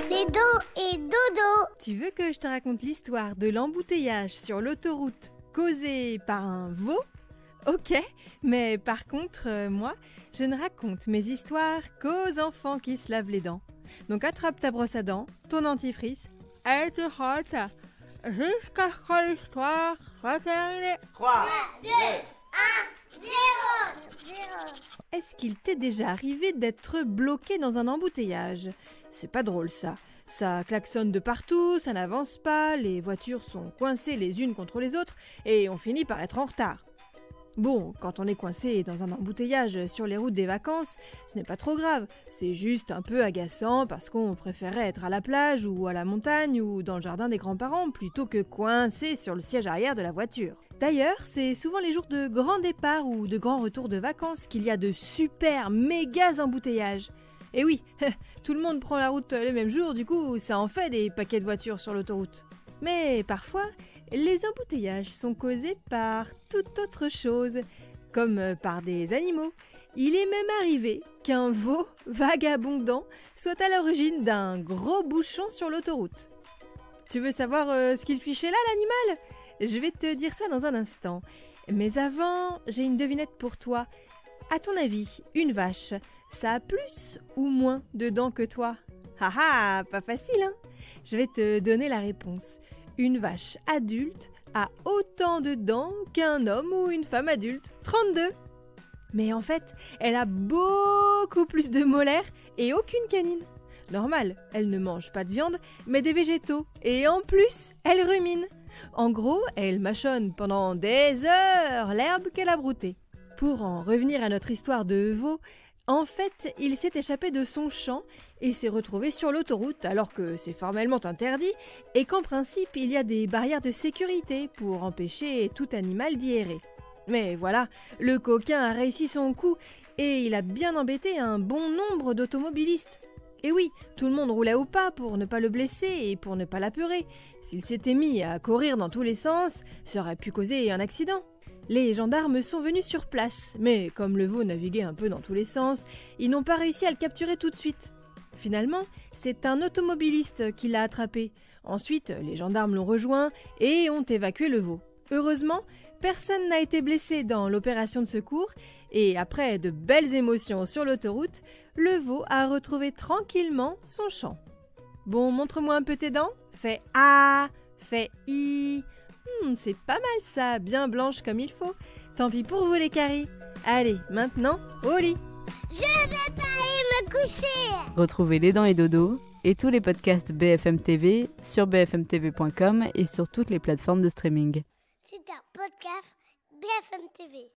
Les dents et dodo. Tu veux que je te raconte l'histoire de l'embouteillage sur l'autoroute causé par un veau ? Ok, mais par contre, moi, je ne raconte mes histoires qu'aux enfants qui se lavent les dents. Donc attrape ta brosse à dents, ton dentifrice, et tu frottes jusqu'à ce que l'histoire soit terminée. 3, 2, 1, 0. Est-ce qu'il t'est déjà arrivé d'être bloqué dans un embouteillage ? C'est pas drôle ça. Ça klaxonne de partout, ça n'avance pas, les voitures sont coincées les unes contre les autres et on finit par être en retard. Bon, quand on est coincé dans un embouteillage sur les routes des vacances, ce n'est pas trop grave. C'est juste un peu agaçant parce qu'on préférait être à la plage ou à la montagne ou dans le jardin des grands-parents plutôt que coincé sur le siège arrière de la voiture. D'ailleurs, c'est souvent les jours de grands départs ou de grands retours de vacances qu'il y a de super méga embouteillages. Et oui, tout le monde prend la route le même jour, du coup ça en fait des paquets de voitures sur l'autoroute. Mais parfois, les embouteillages sont causés par toute autre chose, comme par des animaux. Il est même arrivé qu'un veau vagabondant soit à l'origine d'un gros bouchon sur l'autoroute. Tu veux savoir ce qu'il fichait là, l'animal ? Je vais te dire ça dans un instant. Mais avant, j'ai une devinette pour toi. À ton avis, une vache, ça a plus ou moins de dents que toi ? Ah ah, pas facile, hein ? Je vais te donner la réponse. Une vache adulte a autant de dents qu'un homme ou une femme adulte, 32. Mais en fait, elle a beaucoup plus de molaires et aucune canine. Normal, elle ne mange pas de viande, mais des végétaux. Et en plus, elle rumine. En gros, elle mâchonne pendant des heures l'herbe qu'elle a broutée. Pour en revenir à notre histoire de veau, en fait, il s'est échappé de son champ et s'est retrouvé sur l'autoroute alors que c'est formellement interdit et qu'en principe, il y a des barrières de sécurité pour empêcher tout animal d'y errer. Mais voilà, le coquin a réussi son coup et il a bien embêté un bon nombre d'automobilistes. Et oui, tout le monde roulait au pas pour ne pas le blesser et pour ne pas l'apeurer. S'il s'était mis à courir dans tous les sens, ça aurait pu causer un accident. Les gendarmes sont venus sur place, mais comme le veau naviguait un peu dans tous les sens, ils n'ont pas réussi à le capturer tout de suite. Finalement, c'est un automobiliste qui l'a attrapé. Ensuite, les gendarmes l'ont rejoint et ont évacué le veau. Heureusement, personne n'a été blessé dans l'opération de secours et après de belles émotions sur l'autoroute, le veau a retrouvé tranquillement son champ. Bon, montre-moi un peu tes dents. Fais A, fais I. C'est pas mal ça, bien blanche comme il faut. Tant pis pour vous les caries. Allez, maintenant, au lit. Je vais pas aller me coucher. Retrouvez Les Dents et Dodo et tous les podcasts BFM TV sur bfmtv.com et sur toutes les plateformes de streaming. C'est un podcast BFM TV.